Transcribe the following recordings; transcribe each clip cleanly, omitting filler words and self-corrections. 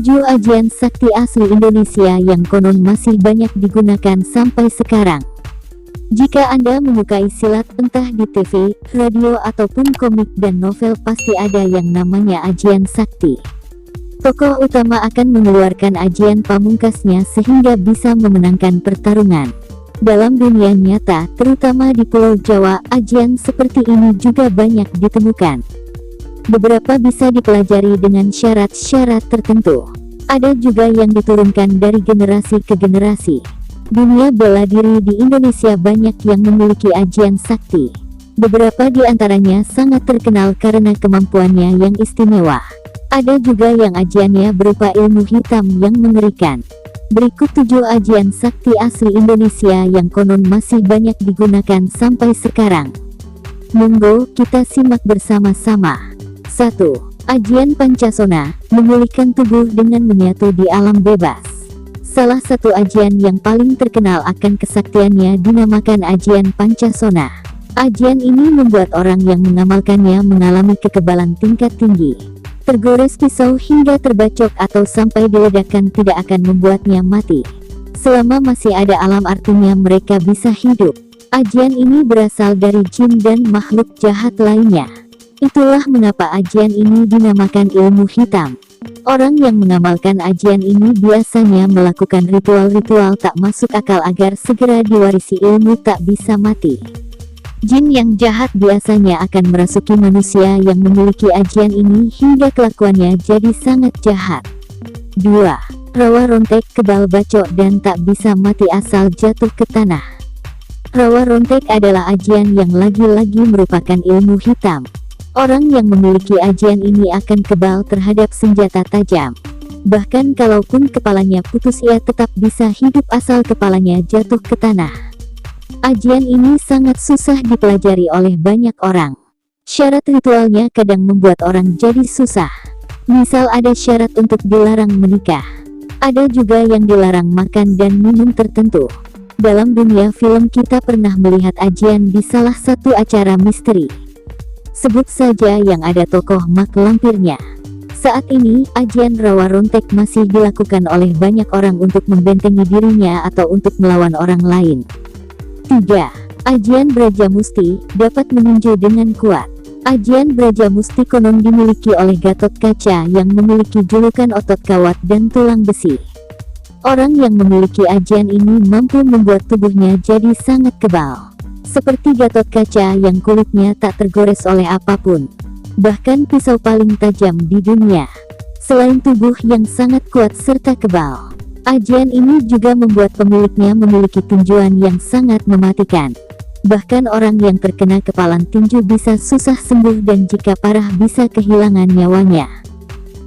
7 ajian sakti asli Indonesia yang konon masih banyak digunakan sampai sekarang. Jika Anda menyukai silat, entah di TV, radio ataupun komik dan novel, pasti ada yang namanya ajian sakti. Tokoh utama akan mengeluarkan ajian pamungkasnya sehingga bisa memenangkan pertarungan. Dalam dunia nyata, terutama di Pulau Jawa, ajian seperti ini juga banyak ditemukan. Beberapa bisa dipelajari dengan syarat-syarat tertentu. Ada juga yang diturunkan dari generasi ke generasi. Dunia bela diri di Indonesia banyak yang memiliki ajian sakti. Beberapa di antaranya sangat terkenal karena kemampuannya yang istimewa. Ada juga yang ajiannya berupa ilmu hitam yang mengerikan. Berikut 7 ajian sakti asli Indonesia yang konon masih banyak digunakan sampai sekarang. Monggo kita simak bersama-sama. 1. Ajian Pancasona, memulihkan tubuh dengan menyatu di alam bebas. Salah satu ajian yang paling terkenal akan kesaktiannya dinamakan ajian Pancasona. Ajian ini membuat orang yang mengamalkannya mengalami kekebalan tingkat tinggi. Tergores pisau hingga terbacok atau sampai diledakkan tidak akan membuatnya mati. Selama masih ada alam, artinya mereka bisa hidup. Ajian ini berasal dari jin dan makhluk jahat lainnya. Itulah mengapa ajian ini dinamakan ilmu hitam. Orang yang mengamalkan ajian ini biasanya melakukan ritual-ritual tak masuk akal agar segera diwarisi ilmu tak bisa mati. Jin yang jahat biasanya akan merasuki manusia yang memiliki ajian ini hingga kelakuannya jadi sangat jahat. 2. Rawa rontek, kebal bacok dan tak bisa mati asal jatuh ke tanah. Rawa rontek adalah ajian yang lagi-lagi merupakan ilmu hitam. Orang yang memiliki ajian ini akan kebal terhadap senjata tajam. Bahkan kalaupun kepalanya putus, ia tetap bisa hidup asal kepalanya jatuh ke tanah. Ajian ini sangat susah dipelajari oleh banyak orang. Syarat ritualnya kadang membuat orang jadi susah. Misal ada syarat untuk dilarang menikah. Ada juga yang dilarang makan dan minum tertentu. Dalam dunia film kita pernah melihat ajian di salah satu acara misteri. Sebut saja yang ada tokoh mak lampirnya. Saat ini, ajian rawa rontek masih dilakukan oleh banyak orang untuk membentengi dirinya atau untuk melawan orang lain. 3. Ajian Brajamusti, dapat meninju dengan kuat. Ajian Brajamusti konon dimiliki oleh Gatot Kaca yang memiliki julukan otot kawat dan tulang besi. Orang yang memiliki ajian ini mampu membuat tubuhnya jadi sangat kebal. Seperti Gatot Kaca yang kulitnya tak tergores oleh apapun. Bahkan pisau paling tajam di dunia. Selain tubuh yang sangat kuat serta kebal, ajian ini juga membuat pemiliknya memiliki tinjuan yang sangat mematikan. Bahkan orang yang terkena kepalan tinju bisa susah sembuh dan jika parah bisa kehilangan nyawanya.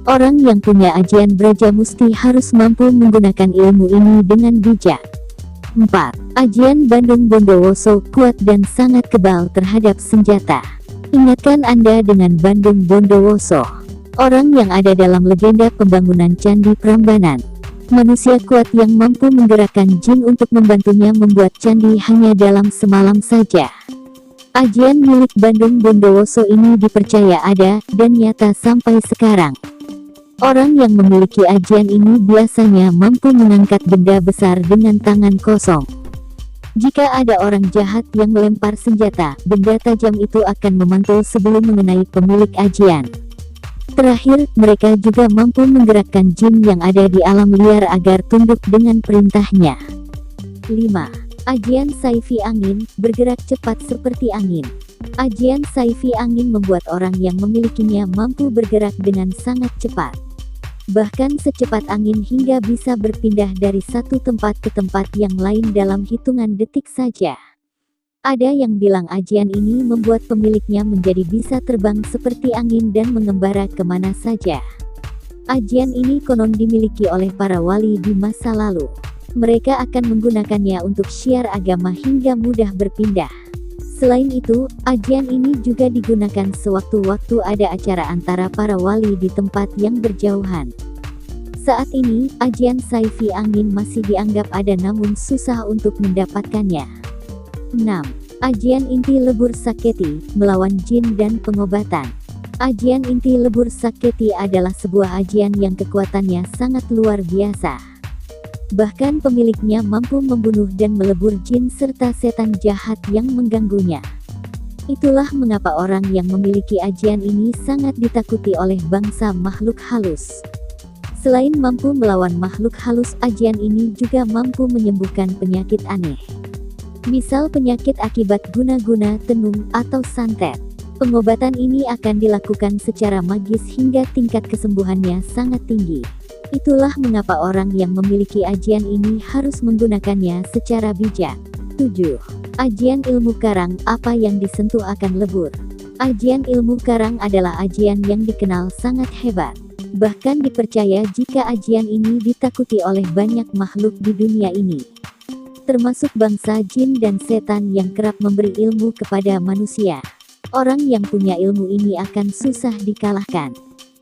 Orang yang punya ajian Brajamusti harus mampu menggunakan ilmu ini dengan bijak. 4. Ajian Bandung Bondowoso, kuat dan sangat kebal terhadap senjata. Ingatkan Anda dengan Bandung Bondowoso, orang yang ada dalam legenda pembangunan Candi Prambanan. Manusia kuat yang mampu menggerakkan jin untuk membantunya membuat candi hanya dalam semalam saja. Ajian milik Bandung Bondowoso ini dipercaya ada dan nyata sampai sekarang. Orang yang memiliki ajian ini biasanya mampu mengangkat benda besar dengan tangan kosong. Jika ada orang jahat yang melempar senjata, benda tajam itu akan memantul sebelum mengenai pemilik ajian. Terakhir, mereka juga mampu menggerakkan jin yang ada di alam liar agar tunduk dengan perintahnya. 5. Ajian Saifi Angin, bergerak cepat seperti angin. Ajian Saifi Angin membuat orang yang memilikinya mampu bergerak dengan sangat cepat. Bahkan secepat angin hingga bisa berpindah dari satu tempat ke tempat yang lain dalam hitungan detik saja. Ada yang bilang ajian ini membuat pemiliknya menjadi bisa terbang seperti angin dan mengembara kemana saja. Ajian ini konon dimiliki oleh para wali di masa lalu. Mereka akan menggunakannya untuk syiar agama hingga mudah berpindah. Selain itu, ajian ini juga digunakan sewaktu-waktu ada acara antara para wali di tempat yang berjauhan. Saat ini, ajian Saifi Angin masih dianggap ada namun susah untuk mendapatkannya. 6. Ajian Inti Lebur Saketi, melawan jin dan pengobatan. Ajian inti lebur Saketi adalah sebuah ajian yang kekuatannya sangat luar biasa. Bahkan pemiliknya mampu membunuh dan melebur jin serta setan jahat yang mengganggunya. Itulah mengapa orang yang memiliki ajian ini sangat ditakuti oleh bangsa makhluk halus. Selain mampu melawan makhluk halus, ajian ini juga mampu menyembuhkan penyakit aneh. Misal penyakit akibat guna-guna, tenung, atau santet. Pengobatan ini akan dilakukan secara magis hingga tingkat kesembuhannya sangat tinggi. Itulah mengapa orang yang memiliki ajian ini harus menggunakannya secara bijak. 7. Ajian ilmu karang, apa yang disentuh akan lebur. Ajian ilmu karang adalah ajian yang dikenal sangat hebat. Bahkan dipercaya jika ajian ini ditakuti oleh banyak makhluk di dunia ini, termasuk bangsa jin dan setan yang kerap memberi ilmu kepada manusia. Orang yang punya ilmu ini akan susah dikalahkan.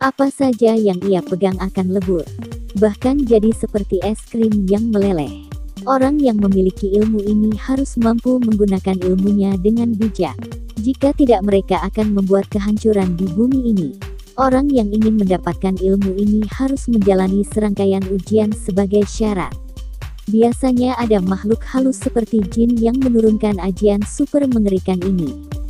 Apa saja yang ia pegang akan lebur, bahkan jadi seperti es krim yang meleleh. Orang yang memiliki ilmu ini harus mampu menggunakan ilmunya dengan bijak. Jika tidak, mereka akan membuat kehancuran di bumi ini. Orang yang ingin mendapatkan ilmu ini harus menjalani serangkaian ujian sebagai syarat. Biasanya ada makhluk halus seperti jin yang menurunkan ajian super mengerikan ini.